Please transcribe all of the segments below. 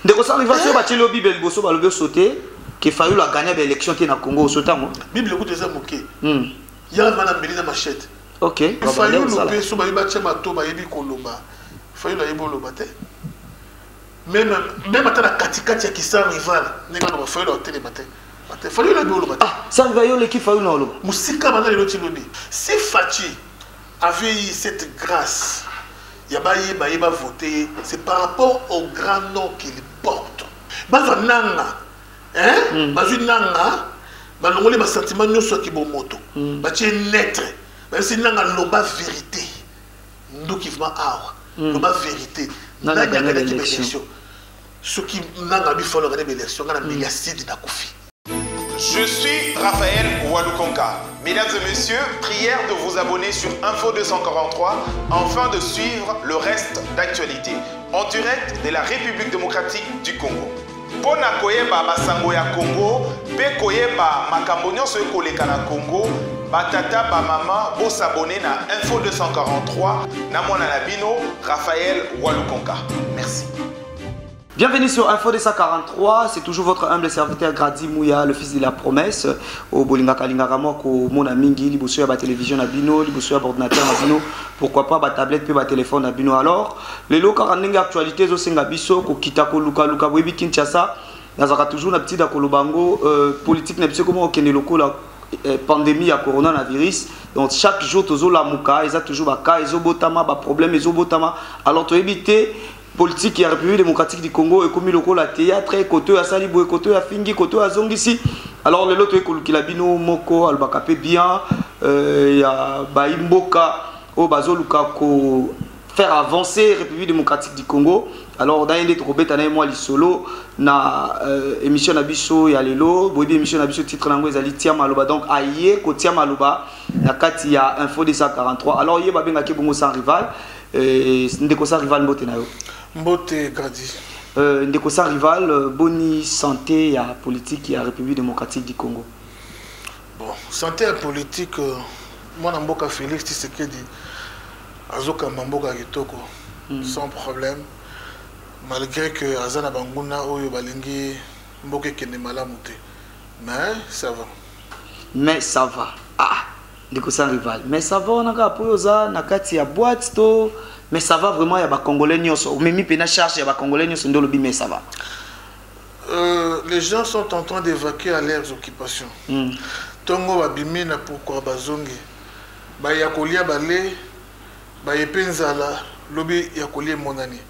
Ndeko ça rival sur bâti le Bible bosso ba le sauter qu'il fallu la gagner l'élection qui na Congo au sautant. Bible écoute ça moqué. Il y a un belina machette. OK. Il fallu le pe so ba bâti mato ba yebi koloba. Il fallu la yebo loba te. Même à la katikati qui s'en rival, n'est pas dans feuille d'hôtel matin. Il fallu le dos loba. Ah, ça rival l'équipe fallu non lo. Musika bana le lotiloni. Si Fachi avait eu cette grâce, il y a voté, c'est par rapport au grand nom qu'il porte. Bazo nanga, hein? Bazo nanga, balongole ba sentiment nyonso ki bomoto. Ba ti naître. Ba si nanga loba vérité. Ndo ki vma awa. Loba vérité. Nanga gagné l'élection. Ce qui nanga bi folo gagné l'élection, ngana miliacide na kufi. Je suis Raphaël Walukonka. Mesdames et messieurs, prière de vous abonner sur Info 243 afin de suivre le reste d'actualité en direct de la République démocratique du Congo. Pona koyeba basango ya Congo, pe koyeba makambo nyonso ekoleka na Congo, batata ba mama bo s'abonner na Info 243 na mwana na bino Raphaël Walukonka. Merci. Bienvenue sur Info 243, c'est toujours votre humble serviteur Grady Mouya, le fils de la promesse. Au Bolinga Kalinga Ramoko, mon ami Mingi, liboso ya ba télévision na bino, liboso ya ordinateur na bino, pourquoi pas ba tablette pe ba téléphone na bino. Alors, les locaux karandenga actualité zo senga biso ko kita ko luka webi Kinshasa, nazaka toujours na petit da kolobango politique na biso comment okene loko la pandémie à coronavirus. Donc chaque jour tozo la muka, ils a toujours ba cas, ils ont botama ba problème, ils ont botama. Alors to éviter politique et République démocratique du Congo et comme le la théâtre côté à Salibou côté à Fingi côté à Zongisi. Alors le lot est la bino moko albakape bien ya baimboka au bazoluka ko faire avancer République démocratique du Congo. Alors dans une trop bête moi li solo na émission nabiso ya lelo boyebi émission nabiso titre nango ezali tia maloba donc aye ko tia maloba na kati ya Info 243. Alors yeba benga ke bongo sans rival ndeko sa rival mbote na yo. Mbote Grady. Ndeko sa rival, boni santé ya politique ya République démocratique du Congo. Bon, santé ya politique, moi Namboka Félix Tshisekedi, Azoka Mamboka Kitoko, sans problème. Malgré que Azana Banguna Oyo Balingi Mboke Kene Malamute. Mais ça va. Mais ça va. Ah, Ndeko sa rival. Mais ça va, on a kapoyoza, nakati ya boîte to. Mais ça va vraiment, il y a des Congolais, même si il charge, il y a des Congolais, mais ça va. Les gens sont en train d'évacuer à leurs occupations. Tongo Babimina pourquoi Bazongi. Bayakolia Balé, Bayepenzala, Lobby Yakolia Monani.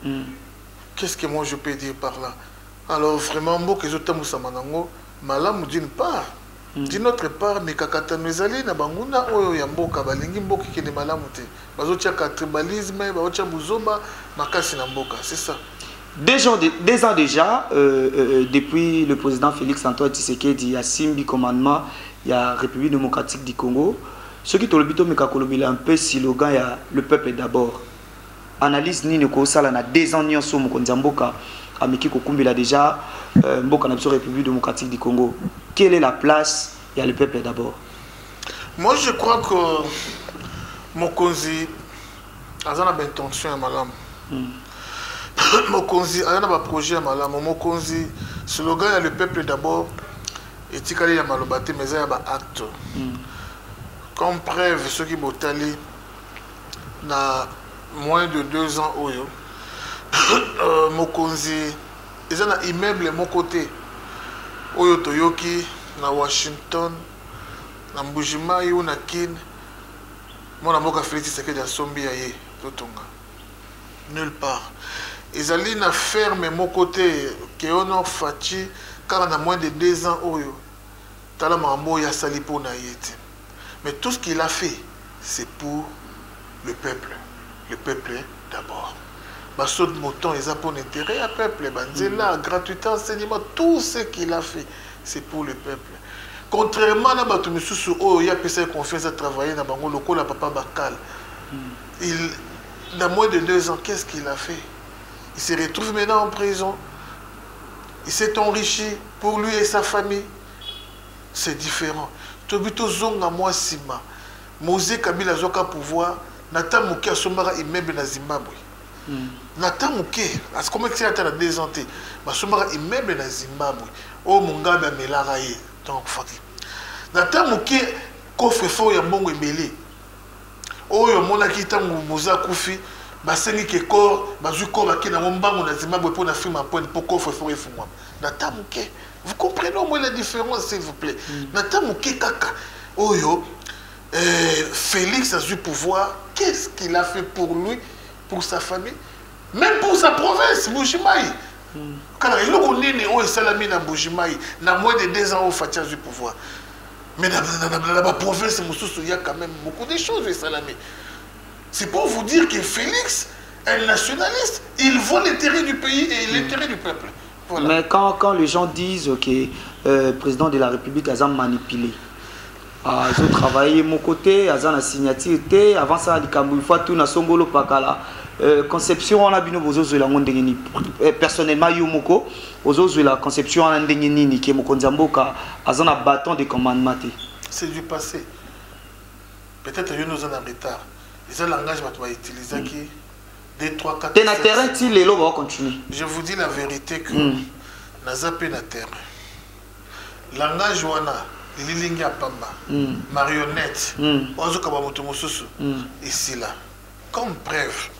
Qu'est-ce que moi je peux dire par là? Alors vraiment, moi que je t'aime Samanango, Malam d'une part. D'une autre part, mais kakatano ezali na banguna oyo ya mboka balingi mboka kene malamu te. Bazotia ka tribalisme, bazotia buzoba makasi na mboka, c'est ça. Deux ans déjà, depuis le président Félix Antoine Tshisekedi a simbi commandement, il y a République démocratique du Congo. Ce qui tolobito me kakolobila un peu si slogan il y a le peuple d'abord. Analyse ni ne ko sala na 2 ans nyonso mo konzamboka amiki kokumbila déjà mboka na République démocratique du Congo. Quelle est la place? Il y a le peuple d'abord. Moi, je crois que Mokonzi a une intention à Malam. Mokonzi a un projet à Malam. Mokonzi, slogan, il y a le peuple d'abord. Et Tikali a malobate, mais il y a un acte. Comme preuve, ceux qui botali, na moins de 2 ans, Mokonzi, ils ont un immeuble à mon côté. Oyo Toyoki, na Washington, na Mbujimai ou na Kin, moi na Félix Tshisekedi a sombi aye, Totonga. Nulle part. Ils allaient na ferme mon côté, Keono Fachi, car on a moins de 2 ans, Oyo. Tala Mambo ya salipo na yete. Mais tout ce qu'il a fait, c'est pour le peuple. Le peuple d'abord. Basso de mouton, ils ont pour intérêt à peuple. Banzela, gratuité, enseignement, tout ce qu'il a fait, c'est pour le peuple. Contrairement à Batumisusu, il y a personne confiance à travailler dans Bango Loko, la papa Bakal. Dans moins de 2 ans, qu'est-ce qu'il a fait? Il se retrouve maintenant en prison. Il s'est enrichi pour lui et sa famille. C'est différent. Tobito Zonga Mwasima, Mosé Kabila Zoka pouvoir, Nata Moukia Somara immeuble na Zimbabwe. Nata muke, as comment c'est à la désanté. Basomara immeuble na Zimbabwe. Oh Mugabe amelara ye. Donc faki. Nata muke coffre fort ya mbongo ebele. Oh yo mona kita muza kufi. Basengi ke corps, bazu corps bakina mbango na Zimbabwe pour na film point pour coffre fort et fumwa. Nata muke. Vous comprenez au moins la différence s'il vous plaît. Nata muke kaka. Oh yo Félix a eu pouvoir. Qu'est-ce qu'il a fait pour lui, pour sa famille? Même pour sa province, Bujimaï. Quand il y a Salami dans Bujimaï, il y a moins de 2 ans où Fatia a eu pouvoir. Mais dans la province, il y a quand même beaucoup de choses, Salami. C'est pour vous dire que Félix est nationaliste. Il vole l'intérêt du pays et l'intérêt du peuple. Voilà. Mais quand les gens disent que le président de la République a manipulé, ils ont travaillé mon côté, ils ont la signature, avant ça, il faut tout na songolo pakala. Conception on a bien besoin la monde personnellement yomoko ozo la conception on a ndengeni ni ke mokonzamboka azana bâton de commandement. C'est du passé. Peut-être que nous en retard. Les langages va utiliser qui 2 3 4 T'es na terrain ti lelo va continuer. Je vous dis la vérité que na zappé na terrain. Langage wana lilingi ya pamba. Marionnette. Ozo kaba moto mosusu. Ici là. Comme preuve.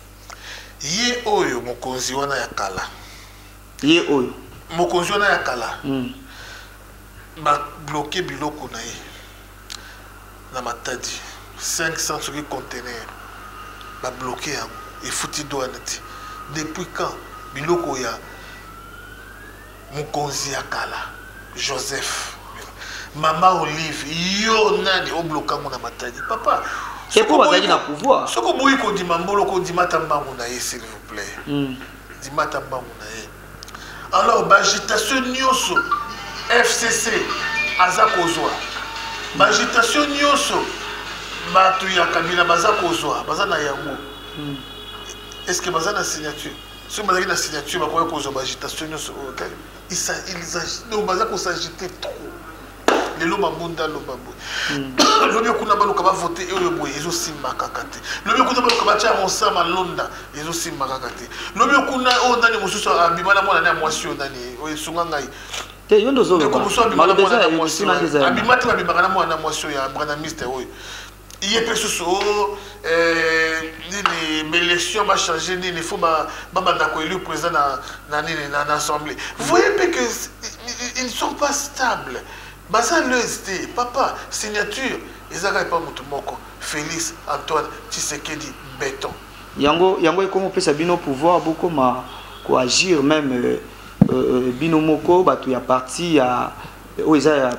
Ye oyo mokonzi wana ya kala. Ye oyo mokonzi wana ya kala. Ba bloqué biloko na ye. Na matadi 500 sur conteneur. Ba bloqué yango et fouti douane ti. Depuis quand biloko ya mokonzi ya kala Joseph Mama Olive yo nani o bloquango na matadi papa. C'est pour bazali na pouvoir. Ce que vous ko dima mbolo ko dima tambangu na ye s'il vous plaît. Dima tambangu na ye. Alors agitation nyonso FCC aza kozwa. Agitation nyonso batu ya Kabila baza kozwa, baza na yango. Est-ce que baza na signature? Si vous avez na signature ba ko kozwa agitation nyonso ils agitent baza ko s'agiter trop. Les lois mabunda lobabo. Lobi kuna baluka ba voter et le boy ils aussi makakate. Lobi kuna baluka ba tia monsa malonda ils aussi makakate. Lobi kuna o ndani mususu abimana mwana na mwasi ndani o sunga ngai. Te yondo zo. Malobeza abimati babimaka na mwana mwasi ya brana mister oyo. Il est pesusu nini élection va changer nini faut ba bandako élu président na nini na assemblée. Vous voyez que ils ne sont pas stables. Baza l'EST, papa, signature, ils n'arrivent pas Moutoumoko, Félix, Antoine, Tshisekedi, béton. Yango est comme on peut s'abino pouvoir beaucoup quoi agir même binomoko, batou ya parti ya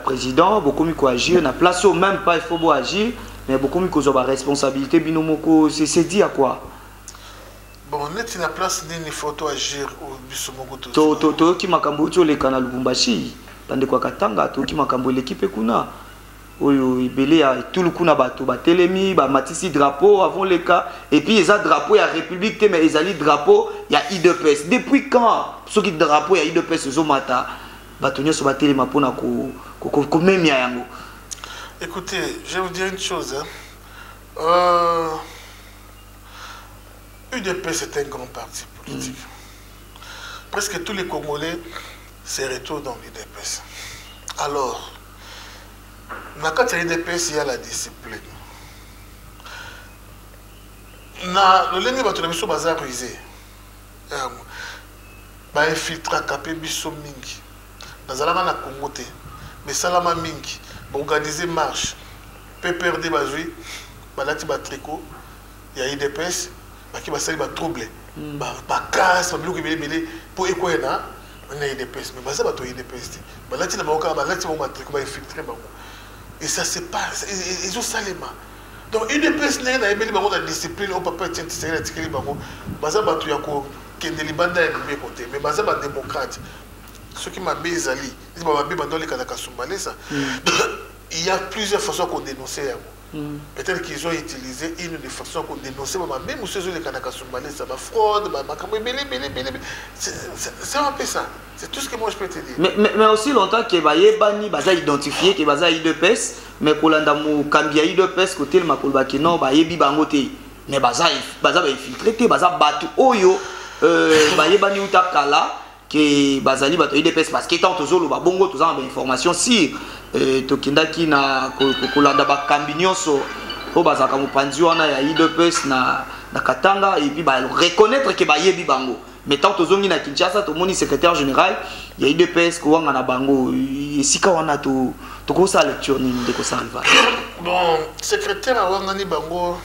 président, beaucoup mieux quoi agir, na place au même pas il faut agir, mais beaucoup mieux qu'on a responsabilité binomoko, c'est dit à quoi? Bon, net na place d'une photo agir au bisomoko. To qui m'a cambocho les canal Lubumbashi. Tandis quoi Katanga, tout qui m'a cambo l'équipe kuna. Oyo ibele ya tout kuna bato batelemi ba matisi drapeau avant les cas et puis ils a drapeau ya République mais ils ali drapeau ya IDPS. Depuis quand ceux qui drapeau ya IDPS zo mata bato nyoso batelema pona ko memia yango. Écoutez, je vais vous dire une chose hein. UDPS est un grand parti politique. Presque tous les Congolais se retrouvent dans l'UDPS. Alors, dans l'UDPS, il y a la discipline. Dans le lendemain, il y a bazar rusé. Il y a infiltré capé biso mingi. Dans la Congo, mais salama mingi, organiser marche, PPRD bazui, balati ba tricot, il y a UDPS, qui va salir ba trouble, ba casse, ba bloquer belé pour écoyer on a IDPS, mais ça va être IDPS. Balati na baoka, balati ba tricot ba infiltrer bango. Et ça se passe, ils ont salema. Donc IDPS n'est pas ébélé bango la discipline, au papa tient c'est la tikeli bango. Baza batu ya ko kende libanda ya mbé côté, mais baza ba démocrate. Ceux qui m'a bezali, ils m'a bé bandoli kana kasumbalé ça. Il y a plusieurs façons qu'on dénoncer. Peut-être qu'ils ont utilisé une des façons qu'on dénonçait, mais même ceux qui ont ça va fraude, c'est un peu ça. C'est tout ce que moi je peux te dire. Mais aussi longtemps que Bani baza identifié que baza IDPS, mais qu'on a mu kambia IDPS côté le makolba qui non ba yebi bangote. mais baza infiltré, baza batu oyo bayebani utakala que bazali bato IDPS parce que tant tozolo ba bongo tozana ba information si tokindaki na kolanda ba kambinyoso o bazaka mopanzi wana ya IDPS na Katanga et puis ba reconnaître que bayebi bango mais tant tozongi na Kinshasa to moni secrétaire général ya IDPS ko wanga na bango esika wana to ko sa lecture ni de ko sa rival bon secrétaire wanga ni bango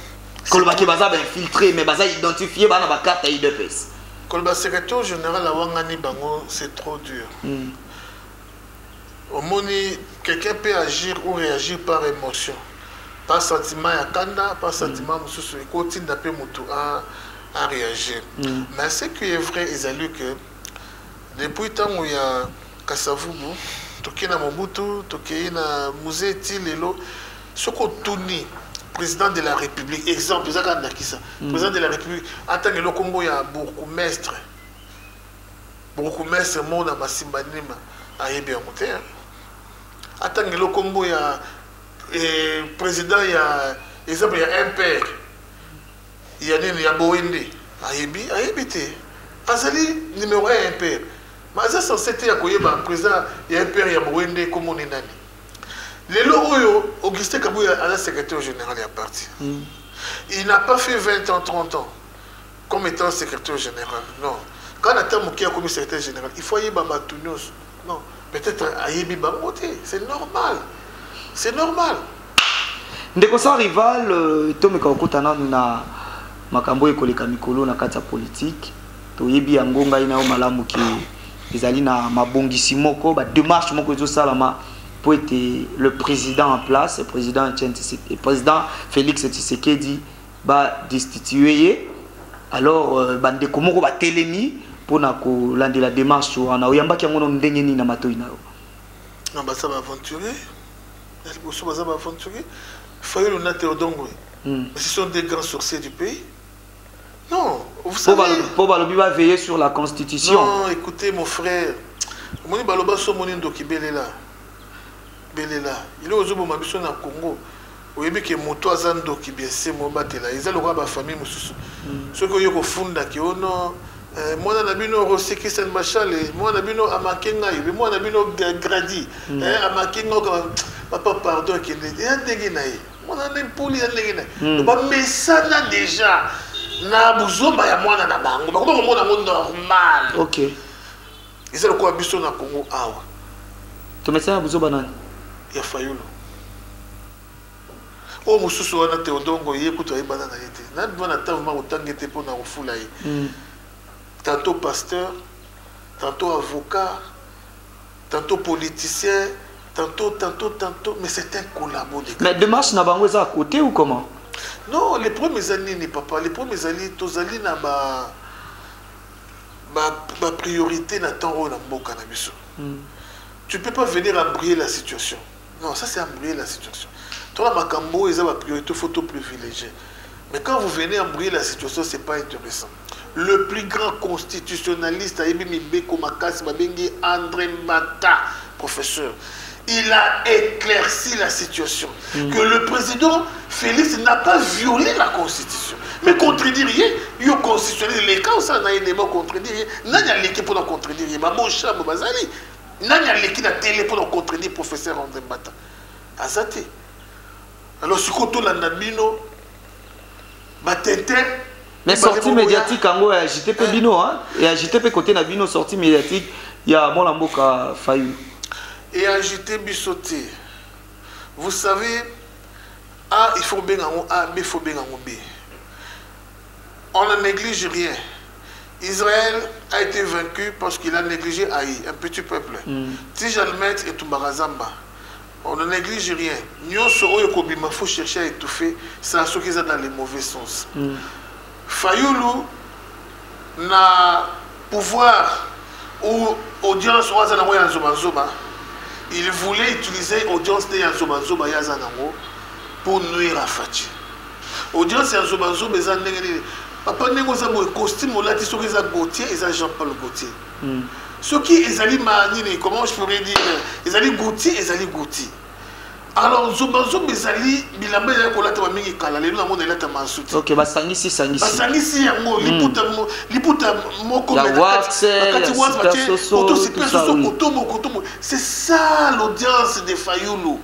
kolba ki baza ba infiltré mais baza identifié bana ba carte IDPS. Le secrétaire général à Wangani Bango, c'est trop dur. Au moni, quelqu'un peut agir ou réagir par émotion. Par sentiment, il y a Kanda, par sentiment, il continue d'appeler Moutou à réagir. Mais ce qui est vrai, Isalu, que depuis le temps où il y a Kassavubu, Tokina Mobutu, Tokina Musée Tilelo, ce qu'on tourne. Président de la République, exemple, président de la République, en tant que le Congo, il y a bourgmestre, mon à Massimbanima, à Ebéamoté. En tant que le Congo, il y a président, il y a exemple, il y a un père, il y a Boende, à Ebité. Azali, numéro 1, un père. Mais ça, c'était un président, il y a un père, il y a Boende, comme on est nani. Les lots, Augustin Kabou est le secrétaire général est parti. Il n'a pas fait 20 ans, 30 ans comme étant secrétaire général. Non. Quand on a été comme secrétaire général, il faut y aller à Tunis. Non. Peut-être à Yebi Bamoté. C'est normal. C'est normal. Ndeko sa rival, Tome Kakotana na makambo ekoleka mikolo na kati ya politique. To yebi yangonga ina o malamu ki ezali na mabongisi moko ba démarche moko ezo salama pour être le président en place, le président Félix Tshisekedi va destituer. Alors, bande komoko ba telemi pour na ko lande la démarche wana oyamba ki ngono ndenge ni na matoi na yo. Non ba ça va aventurer. El bosso ba ça va aventurer. Fayulu na Théodongo. Mais ce sont des grands sorciers du pays. Non, vous savez. Pour Balobi va veiller sur la constitution. Non, écoutez mon frère. Moni Baloba so moni ndokibelela. Belela, il est aux hommes au Congo. Vous voyez que mon toit Zando qui bien c'est mon batela. Ils ont le droit à la famille. Ceux qui ont fondé qui ont moi on a vu nos rossi qui s'en machal, moi on a vu nos amakenga, moi on a vu nos gradi, amakenga papa pardon qui est un déguenaï. Moi on a même poli un déguenaï. Mais ça là déjà, na buzomba ya moi na bango. Comment on a monde normal. Ok. Ils ont le droit à biso na Congo awa. Tu mets ça à buzomba nani? Ya Fayulu. O mususu wana Théodongo yekuto ayibana na yete. Na bana tavuma utangete po na ufula yi. Tantôt pasteur, tantôt avocat, tantôt politicien, tantôt, mais c'est un collabo de. Mais démarche na bango à côté ou comment? Non, les premiers années n'est pas. Les premiers années, tozali na ba priorité na tango na mboka na biso. Tu peux pas venir embrouiller la situation. Non, ça c'est embrouiller la situation. Toi, ma cambo, ils ont la priorité photo privilégiée. Mais quand vous venez embrouiller la situation, c'est pas intéressant. Le plus grand constitutionnaliste à Ebimibeko Makasi Babengi, André Mata, professeur, il a éclairci la situation. Que le président Félix n'a pas violé la constitution. Mais contredire rien, il y a constitutionnel. Les cas où ça n'a pas contredire rien, il n'y a pas l'équipe pour contredire rien. Mon chat, mon bazali. Il y a l'équipe à télé pour contredire le professeur André Mata. Azate. Alors, si on a Nabino, mais sortie médiatique, en gros, JTP Bino, hein, et JTP côté Nabino, sortie médiatique, il y a mon Lamboka Fayou. Et à JTP Bissoté, vous savez, A, il faut bien en A, B, il faut bien en B. On ne néglige rien. Israël a été vaincu parce qu'il a négligé Haï, un petit peuple. Tijalmet et Toumarazamba. On ne néglige rien. Il faut chercher à étouffer. C'est ce qu'ils ont dans les mauvais sens. Fayoulou n'a pouvoir ou audience il voulait utiliser l'audience de Yanzobanzoba pour nuire à Fachi. Audience Yanzobanzoba, papa Nengo Zabo costume, on l'a dit sur les Gauthier et Jean-Paul Gauthier. Ceux qui ils allaient maniner, comment je pourrais dire, ils allaient Gauthier, ils allaient Gauthier. Alors, Zobanzo Bezali, Bilamba ya kolata ba mingi kala lelo na mona elata masuti. OK, ba sangisi. Ba sangisi yango liputa moko la wax, c'est ça l'audience de Fayulu.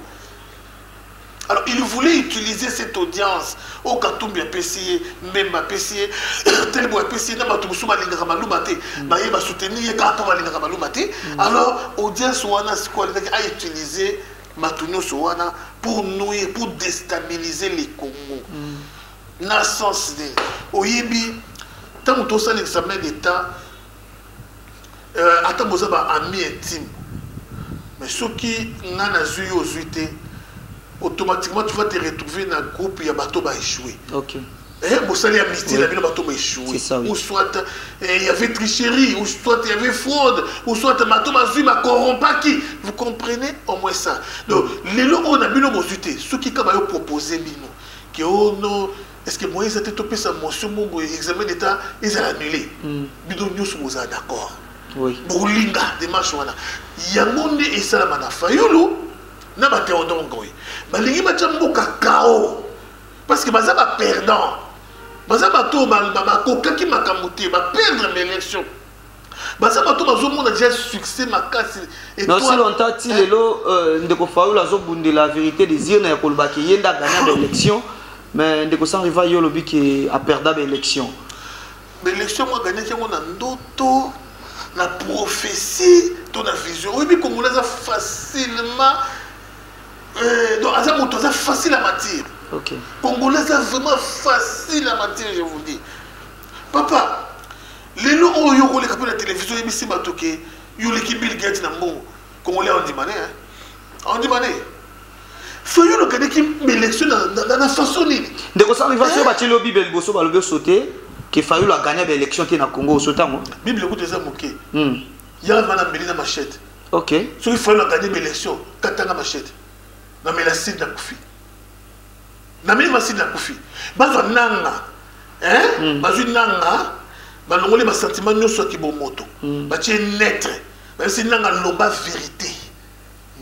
Alors, il voulait utiliser cette audience au Katumbi à PCA, même à PCA, tel bois PCA, n'a pas tout soumis à l'ingramaloumate, mais il va soutenir quand on va l'ingramaloumate. Alors, audience Wana a utilisé Matunyo Sowana pour nouer, pour déstabiliser les Congo. Dans le sens de Oyibi, tant que tu as l'examen d'État, attends, vous avez un ami intime. Mais ceux qui n'ont pas eu automatiquement tu vas te retrouver dans un groupe et bateau va échouer. OK. Et Bossali amitié la ville bateau va échouer. Ou soit il y avait tricherie, ou soit il y avait fraude, ou soit bateau va corrompu qui. Vous comprenez au moins ça. Donc les lots on a bino mosuté, ceux qui comme proposé bino que oh non, est-ce que Moïse a été topé sa motion mon examen d'état ils ont annulé. Bino nous sommes d'accord. Oui. Bolinga démarche wana. Yangonde et salamana Fayulu na ba Théodongoy. Balingi machambo kakao parce que baza ba perdant. Baza ba to ba koka ki makamuté ba perdre l'élection. Baza ba to bazo mona déjà succès makasi et toi. Non, si longtemps ti lelo ndeko Fayulu azobunde la vérité des yeux na kolba ki yenda gagner l'élection mais ndeko sans riva yo lobi ki a perdu l'élection. L'élection moi gagner ki on a ndoto la prophétie ton vision. Oui, mais Congolais a facilement donc c'est facile à matière. OK. Congolais a vraiment facile à matière, je vous dis. Papa, les lots où il y a la télévision, il y a des l'équipe Bill Gates dans le monde. Congolais on dit mané, on dit mané. Faut y le qui l'élection dans la façon ni. De quoi ça arrive à bâtir le Bible bosso ba le sauter que Fayulu a gagné l'élection qui na Congo au sautant. Bible écoute des amoké. Il y a madame Melina Machette. OK. So il faut gagner l'élection, katanga Machette. Na melaside na kufi. Na melaside na kufi. Bazo nanga. Hein? Bazo nanga. Ba longole ba sentiment nyoso ki bo moto. Ba tie naître. Ba si nanga lomba vérité.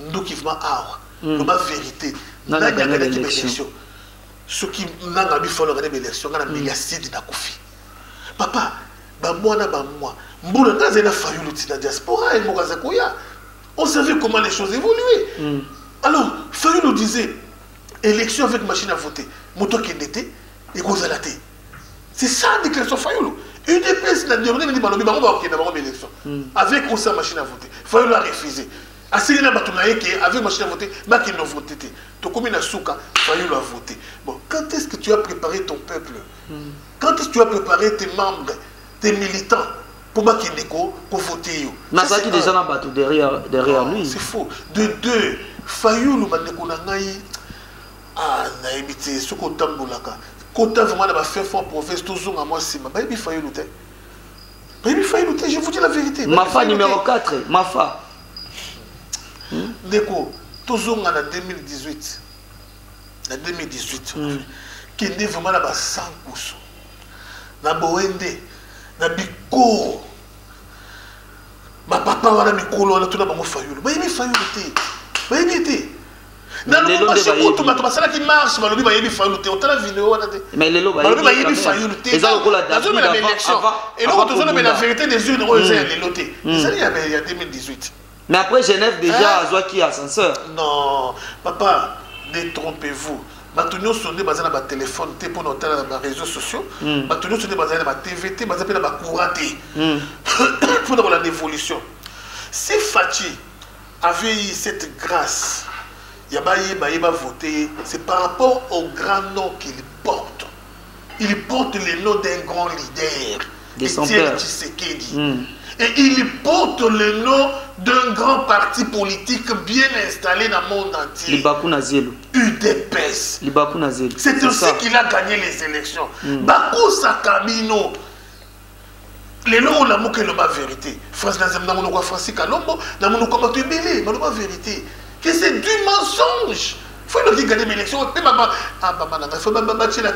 Ndoki vma awa. Lomba vérité. Na gagner l'élection. Ce qui nanga bi faut gagner l'élection, na melaside na kufi. Papa, ba moi. Mbula ngaze na Fayulu tina diaspora et mokaza koya. On savait comment les choses évoluaient. Alors, Fayulu disait, élection avec machine à voter, moto qui était, et Gozalate. C'est ça la déclaration Fayulu. UDPS n'a demandé l'élection. Avec ou sans machine à voter. Fayulu a refusé. Assigné avec machine à voter, mais qui n'a voté. Tu comme une souka, Fayulu a voté. Bon, quand est-ce que tu as préparé ton peuple? Quand est-ce que tu as préparé tes membres, tes militants pour voter? Nazaki déjà n'a pas tout derrière lui. C'est faux. De deux, Fayulu bandeko na ngai na ebité ce ko tambolaka. Kota vraiment na fait fort province toujours à moi sima. Baby Fayulu te. Baby Fayulu te, je vous dis la vérité. Mafa numéro 4, Mafa. Ndeko toujours en 2018. En 2018. Qui est vraiment na ba 100%. Na Boende, na Biko. Ma papa wana mikolo wana tuna bango Fayulu. Baby Fayulu te. Baby te. Na lo ba shiko to bato basala ki marche balobi bayebi Fayulu te. Otala vidéo wana te. Mais lelo bayebi Fayulu te. Eza lokola David avant. Et là on a la vérité des yeux de Roger lelo te. Ça il y a 2018. Mais après Genève déjà azwa qui ascenseur. Non, papa, détrompez-vous. Batunyo sonné basé na ba téléphone te pour noter na réseaux sociaux. Batunyo sonné basé na ba TVT, basé na ba couraté. Pour dans l'évolution. Si Fachi avait eu cette grâce, il va voter, c'est par rapport au grand nom qu'il porte. Il porte le nom d'un grand leader, Etienne Tshisekedi. Et il porte le nom d'un grand parti politique bien installé dans le monde entier. UDPS. C'est aussi qu'il a gagné les élections. Bakou Sakamino. Les noms on a moqué la vérité. France n'a pas Francis Kalombo, n'a pas belé, mais la vérité. Que c'est du mensonge. Il faut le dire gagner l'élection. Ah, il faut battre la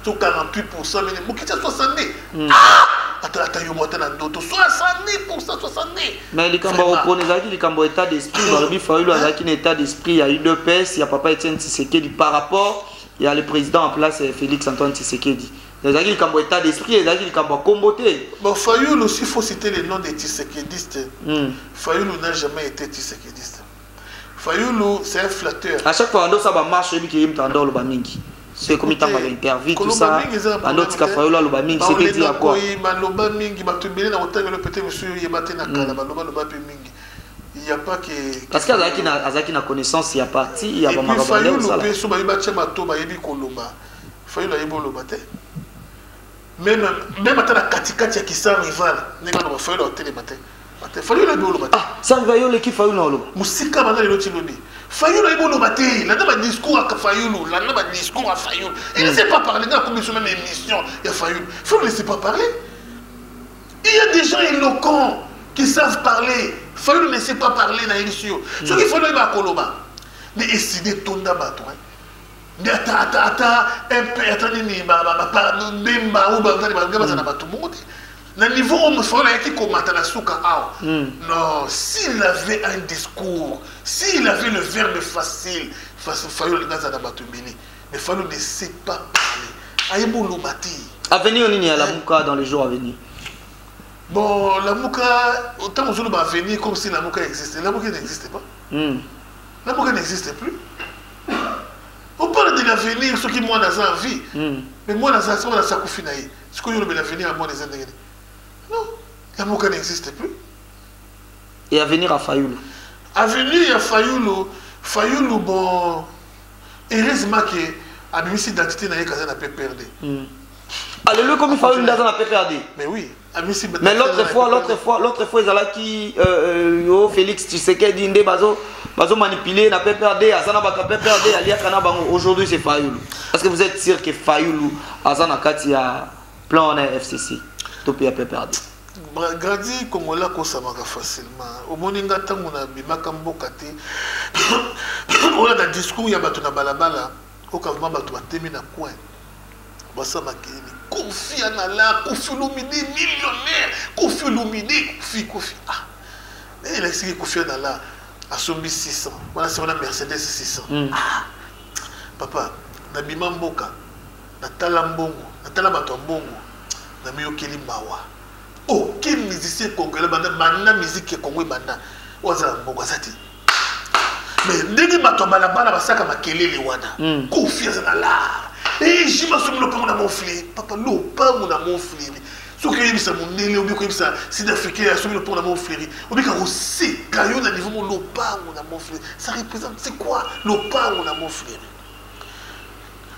tout 48%, mais il faut 70. Ah! ata yo mota na ndoto 70%, 70. Mais les Kamba opposent les Kamba état d'esprit. Balobi Fayulu a un état d'esprit. Il y a eu deux PS. Il y a Papa Etienne Tshisekedi par rapport. Il y a le président en place, Félix Antoine Tshisekedi. Les Kamba état d'esprit. Les Kamba comboté. Bon, Fayulu aussi, il faut citer le nom des Tshisekedistes. Fayulu n'a jamais été Tshisekediste. Fayulu, c'est un flatteur. À chaque fois, on doit marche celui qui est en dehors le Bamingi. C'est comme il t'a interviewé, tout ça. Un autre qui a fait le Bamingi, c'est que dit à quoi? Il n'y a pas que. Parce qu'il y a qui connaissance, il y a parti, il y a pas mal de choses. Même à la Katikati qui s'en rival, n'est pas dans Fayulu au télématin. Fayulu est beau le matin. Ah, ça va y aller qui Fayulu dans l'eau. Moussika va dans le Tiloni. Fayulu est beau le matin. Là, dans un discours à Fayulu, là, dans un discours à Fayulu. Il ne sait pas parler dans la commission même émission. Il y a Fayulu. Il faut ne laisser pas parler. Il y a des gens éloquents qui savent parler. Fayulu ne sait pas parler dans l'émission. Ce qu'il faut, il va à Koloba. Mais essayer de tourner à toi. Mais attends, un peu, attendez, le niveau où non, s'il avait un discours, s'il avait le verbe facile, mais Fayulu ne sait pas parler. À venir, on est à la Mouka dans les jours à venir. Bon, la Mouka, autant on va venir comme si la Mouka existait. La Mouka n'existait pas. La Mouka n'existait plus. On parle de l'avenir, ce qui moi dans la vie. Mais moi dans la vie, ce que je veux l'avenir à moi des Indiens. Non, la Mouka n'existe plus. Et à venir à Fayulu. À venir à Fayulu, Fayulu, bon, heureusement que la ministre d'identité n'a pas perdu. Allez, le comme Fayulu n'a pas perdu. Mais oui. Mais l'autre fois, ils allaient qui Félix Tshisekedi Ndé bazo manipulé, n'a pas perdu, Azana n'a pas perdu, aujourd'hui c'est Fayulu. Est-ce que vous êtes sûr que Fayulu, Azana Kati a plan en FCC? Topi a pas perdu. Gradi Kongola kosamaka facilement. Au moninga tango na bimaka mboka te. On a dans discours ya bato na balabala, au kavuma bato batemi na coin. Basa makini. Kofi Anala, Kofi Olomide millionnaire, Kofi Olomide, Kofi. Ah. Et il a expliqué Kofi Anala à Sombi 600. Voilà, c'est une Mercedes 600. Ah. Papa, na bima mboka, na talambongo, na talabatombongo, na miyokeli mawa. Oh, quel musicien congolais, banda musique congolais banda. Waza mboka zati. Mais ndenge bato balabala basaka makelele wana. Kofi Anala. Et j'y m'a soumis le pain mon flé. Papa, le pain mon flé. Ce que j'ai mon nez, ou bien ça, c'est d'Africain a soumis le pain mon flé. Ou bien quand aussi, quand il y a niveau le pain mon flé. Ça représente, c'est quoi le pain mon flé?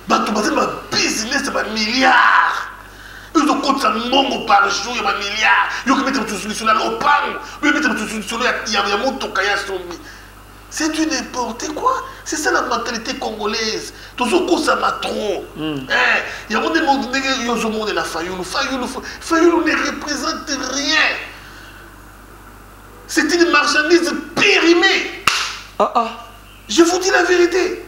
Bah, tu vas dire, business, c'est un milliard. Ils ont compté ça mongo par jour, il y a un milliard. Ils ont mis tout sur la lopang. Ils ont mis tout sur la il y a mon tokaya sombi. C'est du n'importe quoi. C'est ça la mentalité congolaise. Toujours ça m'a trop. Il y a des gens qui ont la Fayulu. Fayulu ne représente rien. C'est une marchandise périmée. Je vous dis la vérité.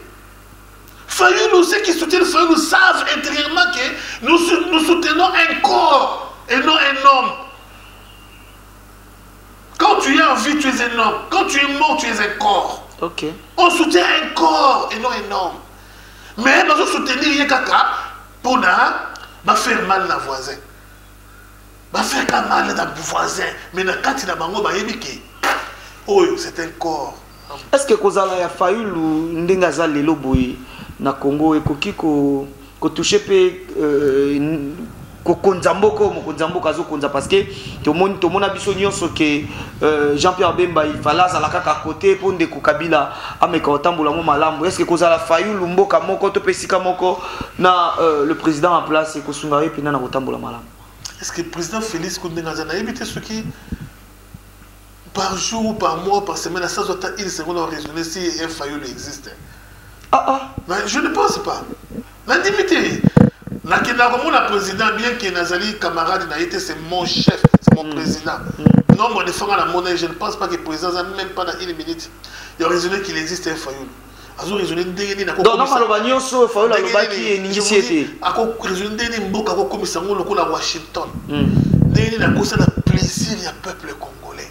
Fayulu, ceux qui soutiennent Fayulu savent intérieurement que nous soutenons un corps et non un homme. Quand tu es en vie, tu es un homme. Quand tu es mort, tu es un corps. Ok. On soutient un corps et non un homme. Mais nous soutenir rien caca pour faire mal à voisin. Faire mal à voisin. Mais quand il a bango, c'est un corps. Est-ce que Kozala ya Fayulu ndengaza lelo boye na Congo ekoki ko toucher pe Konzamboko zo konza parce que tout le monde a biso nyonso que Jean-Pierre Bemba il fallait à la kaka côté pour ndeko Kabila ameka otambola mo malambo. Est-ce que Kozala Fayulu mboka moko to pesika moko na le président en place et kosunga ye pina na otambola malambo? Est-ce que le président Félix Kondengaza na évité ce qui par jour, par mois, par semaine, ça doit être une seconde à raisonner si un Fayulu existe? Mais je ne pense pas. La dignité. Le président, bien que Nazali camarade n'a été, c'est mon chef, c'est mon président. Non, moi, défendant la monnaie, je ne pense pas que le président n'a même pas dans une minute. Il a raisonné qu'il existe un Fayulu. Il a raisonné que donc, non, Fayulu a raisonné raisonné Washington. ndenge na kosala plaisir ya peuple congolais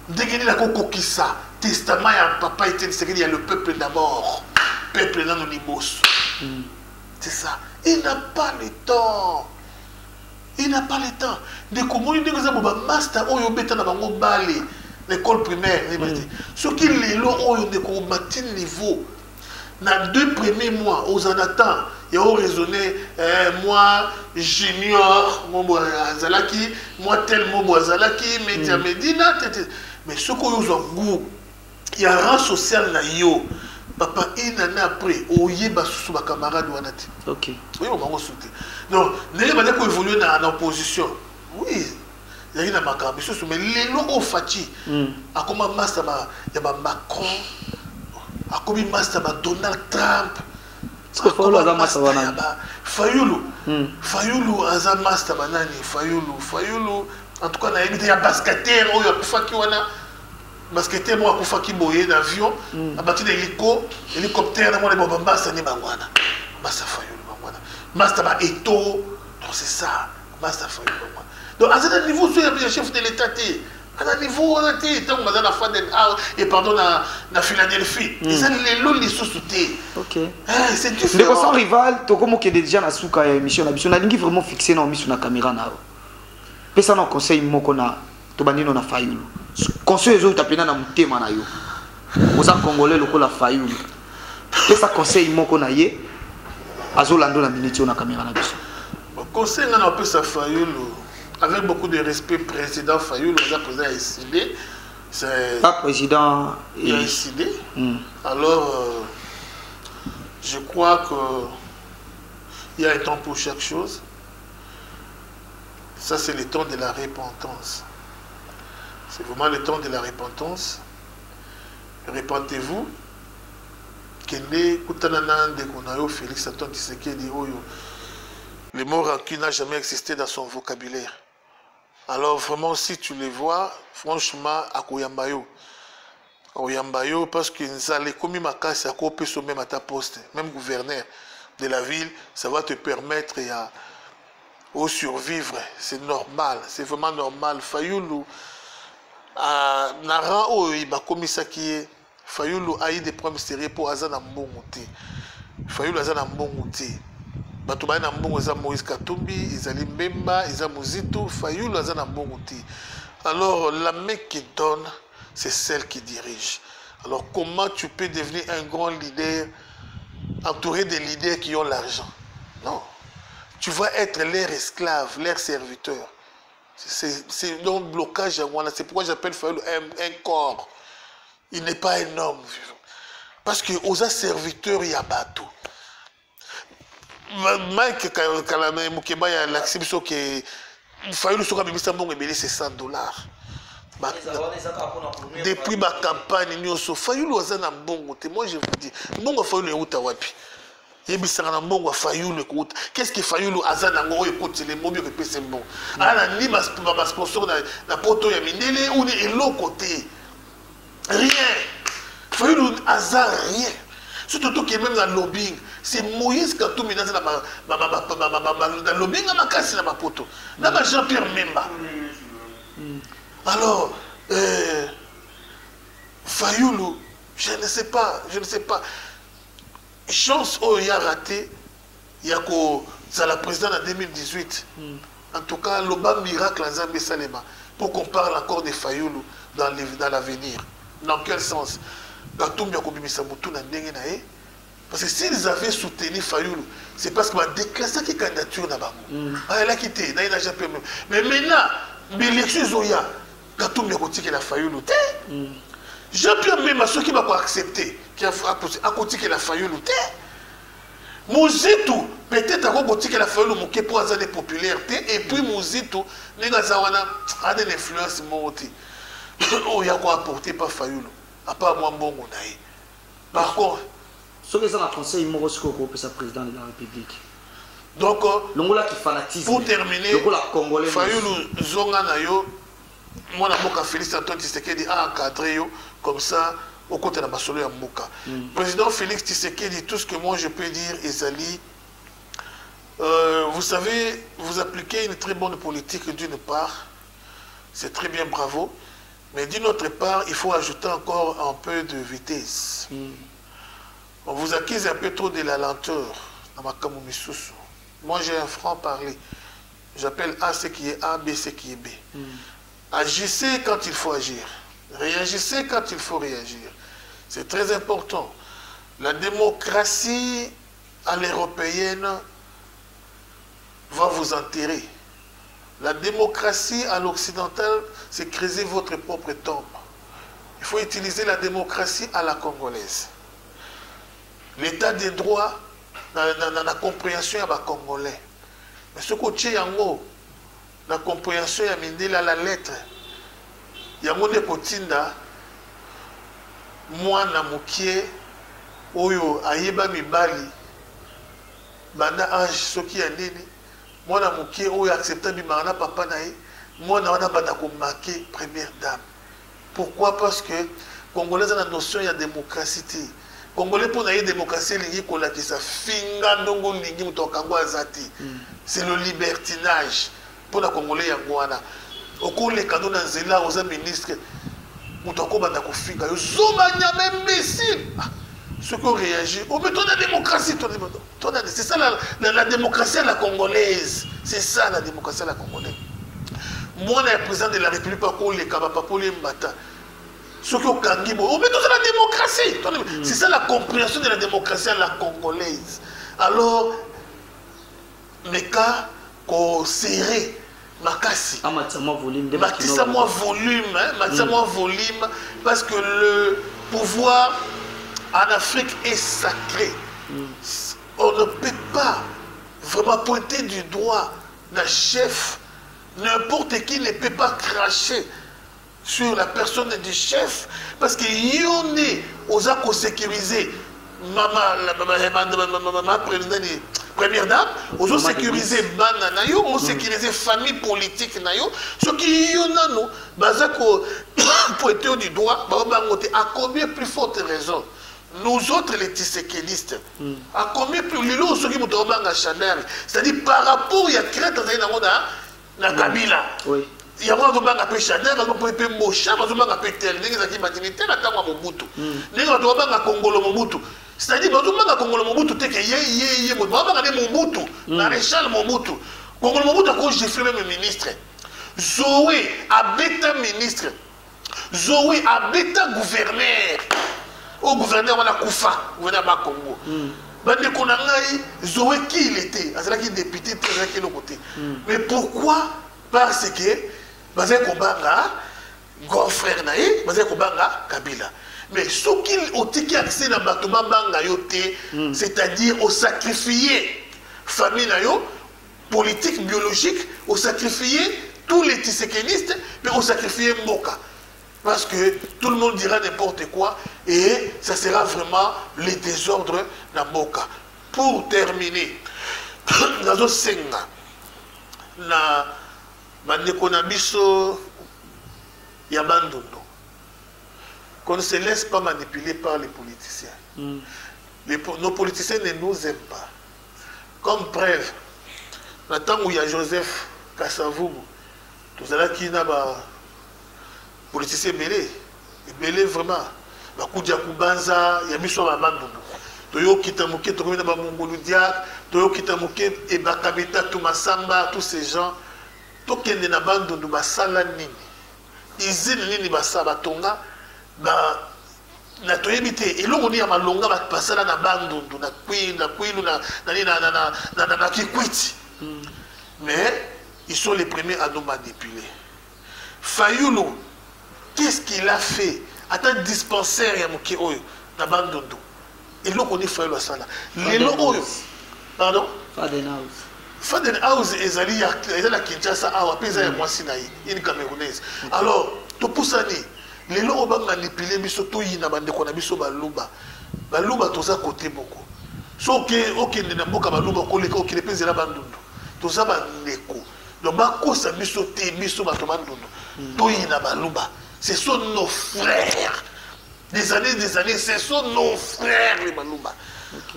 ndenge na kokokisa testament ya papa Etienne Tshisekedi ya le peuple d'abord peuple nano liboso c'est ça il n'a pas le temps il n'a pas le temps de komoni ndenge za boba master oyo beta na bango bale l'école primaire ce qui lelo oyo de ko matin niveau na 2 premiers mois aux anatans et on raisonné moi junior mon azalaki moi tel mon azalaki média medina mais ce qu'on use goût il y a un rang social na yo papa il en a après oyeba sous ba camarade wanati OK oui on va sauter donc les ba ko évoluer na opposition oui il y a une makambo mais les locaux fati a comment master ya ba Macron a comme master ba Donald Trump Fayulu aza master wana Fayulu aza master banani Fayulu en tout cas na évité ya basketteur oyo akufaki wana basketteur mo akufaki boye d'avion abati na hélicoptère na mona ba master ni bangwana master Fayulu bangwana master ba Eto donc c'est ça master Fayulu bangwana donc à ce niveau sur le chef de l'état à un niveau on a été tant que la fin et pardon na Philadelphie ils ont les lots les sous-soutés OK c'est différent mais sans rival to comme que déjà na suka ya émission na biso na lingi vraiment fixé na mission na caméra na pesa na conseil moko na to banino na Fayulu conseil ezo tapena na mutema na yo oza congolais lokola Fayulu pesa conseil moko na ye azolando na minute na caméra na biso conseil na pesa Fayulu avec beaucoup de respect, président Fayulu nous a posé à décider. C'est pas président il a décidé. Alors, je crois qu'il y a un temps pour chaque chose. Ça, c'est le temps de la repentance. C'est vraiment le temps de la repentance. Repentez-vous. Félix Antoine Tshisekedi, le mot rancune n'a jamais existé dans son vocabulaire. Alors vraiment, si tu les vois, franchement, à Koyambayo, parce que nous allons comme ma casse à couper sur même à ta poste, même gouverneur de la ville, ça va te permettre au survivre. C'est normal, c'est vraiment normal. Fayulu, Nara, oh, il m'a commis ça qui est. Fayulu a eu des problèmes sérieux pour Azana Mbongote. Fayulu Azana Mbongote. Batouba na mbongo za Moïse Katumbi, Izali Mbemba, Iza Muzito, Fayulu aza na mbongo ti. Alors la main qui donne, c'est celle qui dirige. Alors comment tu peux devenir un grand leader entouré de leaders qui ont l'argent? Non. Tu vas être leur esclave, leur serviteur. C'est donc blocage à moi. C'est pourquoi j'appelle Fayulu un corps. Il n'est pas un homme. Parce que aux serviteurs, il y a bateau. Mike Kalame Mukeba ya l'acception que Fayulu soka bimisa mbongo ebele c'est $100. Depuis ma campagne nyoso Fayulu azana mbongo te moi je vous dis mbongo Fayulu euta wapi yebisanga na mbongo Fayuluekuta qu'est-ce que Fayulu azana ngo ekoti le mobi que pese mbongo ala ni ma sponsor na poto ya mindele ou ni eloko te rien Fayulu azar rien. Surtout que même dans le lobbying, c'est Moïse Katumbi dans le lobbying, dans ma casse, dans ma poteau. Dans ma Jean-Pierre Memba. Alors, Fayulu, je ne sais pas. Chance où il a raté, il y a la présidente en 2018. En tout cas, le bas miracle en Zambie Salema, pour qu'on parle encore de Fayulu dans l'avenir. Dans quel sens? Parce que s'ils avaient soutenu Fayulu, c'est parce qu'il a déclassé la candidature là-bas. Elle a quitté, mais maintenant, l'élection Zoya, Katumbi a continué la Fayulu. Jean-Pierre Memba, ceux qui vont accepter, qui a continué la Fayulu. Mouzito, peut-être à continuer la Fayulu pour avoir des popularités, et puis Mouzito, les gars, a des influences montées. Oh, il y a quoi apporter par Fayulu. À part moi, bon, par contre, ce que ça a conseillé, il m'a reçu au président de la République. Donc, pour terminer, Fayulu Zonga Nayo, moi, je Félix Antoine Tshisekedi a encadré comme ça au côté de la Basolo et Mouka. Président Félix Tshisekedi, tout ce que moi je peux dire, Ezali, Vous savez, vous appliquez une très bonne politique d'une part, c'est très bien, bravo, mais d'une autre part, il faut ajouter encore un peu de vitesse. On vous accuse un peu trop de la lenteur dans ma kamomisusu. Moi, j'ai un franc-parler. J'appelle A ce qui est A, B ce qui est B. Agissez quand il faut agir. Réagissez quand il faut réagir. C'est très important. La démocratie à l'européenne va vous enterrer. La démocratie à l'occidentale, c'est creuser votre propre tombe. Il faut utiliser la démocratie à la congolaise. L'état des droits, dans la compréhension à Congolais. Mais ce côté yango, la compréhension ya mindela la lettre, yango ne kotinda, moi na mukie, oyo ayeba mibali, banda âge soki ya nini, moi na mukie oyo accepta bimana papa nae, moi na wana banda ko marquer première dame. Pourquoi? Parce que Congolais a la notion ya démocratie. Congolais pour la démocratie, c'est le libertinage pour la Congolais yangoana. Au cours des canons dans Zéla, aux ministres, ceux qui ont réagi, on met la démocratie. C'est ça la démocratie à la congolaise. C'est ça la démocratie à la congolaise. Moi, le président de la République, ceux qui ont gagné, on met dans la démocratie. C'est ça la compréhension de la démocratie à la congolaise. Alors, mes cas, qu'on serré, makasi. Matissa moins volume, parce que le pouvoir en Afrique est sacré. On ne peut pas vraiment pointer du doigt d'un chef. N'importe qui ne peut pas cracher sur la personne du chef, parce qu'il y en est aux actes sécurisés. Ma première dame, aux sécurisés bana nayo, aux sécurisés famille politique nayo, ce qui y en a nous, bazako pointé du doigt, à combien plus forte raison? Nous autres les tissékélistes, à combien plus lilo ceux qui m'ont à Chanel, c'est-à-dire par rapport à créer dans Kabila. Oui. Il y a un peu de Chanel, il y a un peu de Mocha, il y a un peu de tel, il y a un peu de Mobutu. Il y a un peu de Congolo Mobutu. C'est-à-dire, il y a un peu de Mobutu, il y a un peu de Mobutu, Maréchal Mobutu. Congolo Mobutu a cause de même ministre. Zoé a bêta ministre. Zoé a bêta gouverneur. Au gouverneur, on a Koufa, gouverneur de Congo. Bande Konangaï, Zoé qui il était? C'est qui député, c'est qui le côté. Mais pourquoi? Parce que Bazé Kobanga, grand frère naï, Bazé Kobanga, Kabila. Mais ce qui ont accès dans Batouba Banga yoté, c'est-à-dire au sacrifier famille naïo, politique, biologique, au sacrifier tous les tissékénistes, mais au sacrifier Moka. Parce que tout le monde dira n'importe quoi et ça sera vraiment le désordre dans Moka. Pour terminer, dans Senga, qu'on ne se laisse pas manipuler par les politiciens. Nos politiciens ne nous aiment pas. Comme preuve, dans le temps où il y a Joseph Kassavoubou, tout ça qui n'a pas politicien belé vraiment. Bakudia Kubanza, il y a mis sur la bande. Toyo Kitamuke, Toyo Mongoludiak, Toyo Kitamuke, et Bakabita, Toumasamba, tous ces gens. Tokende na bande de Basala Nini. Izine Nini Basaba Tonga, na toyebite. Et là, on dit à Malonga, Basala na bande, na Kwilu, na Kikwiti. Mais ils sont les premiers à nous manipuler. Fayoulou, qu'est-ce qu'il a fait? Attends, dispensaire, il y a mon Oyo, na bandondo. Et là, on est Fayoulou à ça là. Les lots Oyo. Pardon? Fadenhouse. Fadenhouse, ils allaient à Kinshasa, à Wapeza et Mwasinaï, une Camerounaise. Alors, tout pour ça, les lots ont manipulé, mais surtout, il y a des gens Baluba. Baluba, tout ça, côté beaucoup. Sauf que, ok, il y a des gens qui pèsent la bandondo. Tout ça, Neko. Donc, Bako, ça mis sauté, mis sur Batomandondo. Tout y a Baluba. Ce sont nos frères. Des années, ce sont nos frères, les Baluba.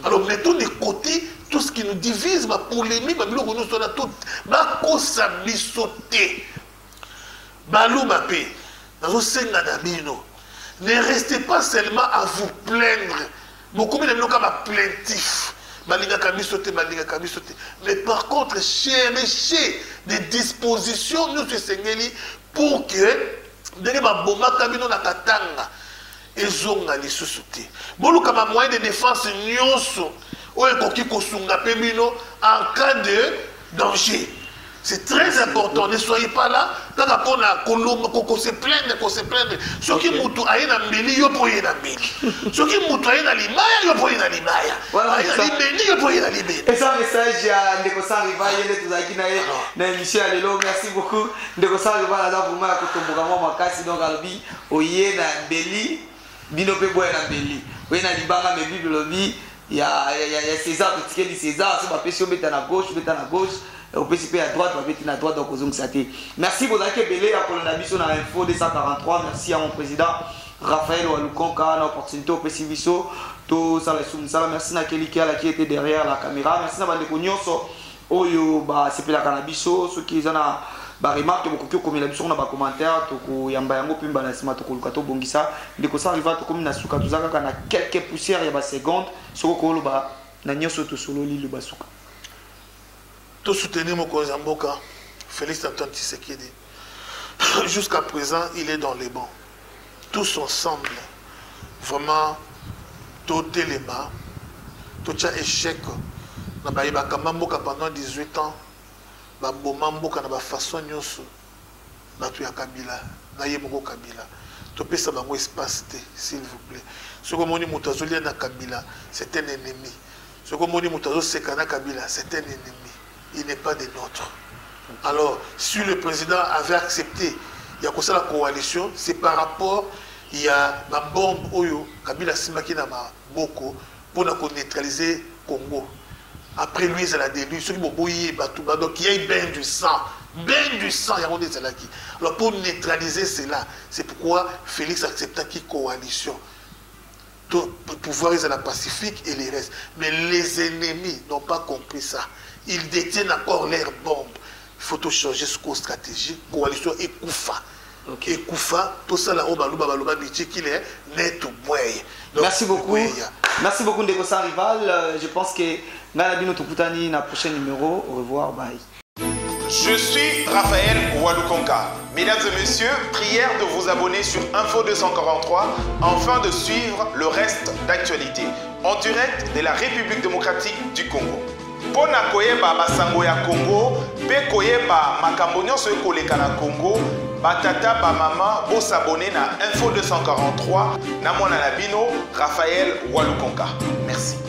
Alors mettons de côté tout ce qui nous divise, ma polémique, ma biloko nous sona tout, ma kosa bisoté. Balou mapé, nazo senga na bino. Ne restez pas seulement à vous plaindre. Beaucoup de gens sont plaintifs. Mais par contre, cherchez des dispositions nous pour que dès que ma bomba kabino na katanga ezonga lisusuti. Bolu kama moyen de défense nyonso o ekoki kosunga pe bino en cas de danger. C'est très important, ne soyez pas là. Quand on se plaindre, Ce qui moutou aïe na mbeli, yo poye na mbeli. Ce qui moutou aïe na limaya, yo poye na limaya. Aïe na limeli, yo poye na limeli. Et ça, message à Ndeko Sariva, il est tout à qui na émission Allélo. Merci beaucoup. Ndeko Sariva, là, vraiment, à Kotombourama, Makasi, donc, Albi, Oye na mbeli, Bino pe boye na mbeli. Oye na libanga, mais Bible lobby, il y a César, tu sais, César, c'est ma péché, on met à gauche, au PCP à droite, on va mettre à droite, donc aux Saté. Merci pour l'accueil belé à Colonabis, on a info 243. Merci à mon président Raphaël Walukonka, l'opportunité au PCViso, tout ça, merci à Kelly qui était derrière la caméra. Merci à Bandeko Nyonso, Oyo, c'est pour la cannabiso, ceux qui ont des remarques, comme la biso, on a des commentaires, il y a un bayango, puis il y a un bongisa. Ndeko ça arrive à tout comme Nasuka, tout ça, quand on a quelques poussières, il y a des secondes, ce qu'on a, Nanyonso, tout solo, l'île de Basuka. Tout soutenir mon cousin Mboka, Félix Antoine Tshisekedi. Jusqu'à présent, il est dans les bancs. Tous ensemble, vraiment, tout élément, tout échec. Mboka pendant 18 ans, Mboka na façon nyonso, batu ya Kabila, na yemoko Kabila. Tout peut ça bango espace, s'il vous plaît. Ce que moni mutazolia na Kabila, c'est un ennemi. Ce que moni mutazo sekana Kabila, c'est un ennemi. Il n'est pas des nôtres. Alors, si le président avait accepté, il y a comme ça la coalition, c'est par rapport, il y a la bombe Oyo, Kabila Simaki Nama Boko, pour neutraliser Congo. Après lui, il a délu, ceux qui m'ont bouillé, donc il y a eu bain du sang, il y a des Zalaki. Alors, pour neutraliser cela, c'est pourquoi Félix accepta qu'il coalition. Pour pouvoir être la pacifique et les restes. Mais les ennemis n'ont pas compris ça. Ils détiennent encore leurs bombes. Il faut tout changer ce qu'on stratégie. Coalition et Koufa. Et Koufa, tout ça là, qu'il est net ou boy. Merci beaucoup. Merci beaucoup Ndeko Sarival. Je pense que Nalabino Tokutani na prochain numéro. Au revoir. Bye. Je suis Raphaël Walukonka. Mesdames et messieurs, prière de vous abonner sur Info 243 afin de suivre le reste d'actualité en direct de la République démocratique du Congo. Pona koyeba basango ya Congo, pe koyeba makambo nyonso ekoleka na Congo, batata ba mama bo s'abonner na Info 243 na mwana na bino Raphaël Walukonka. Merci.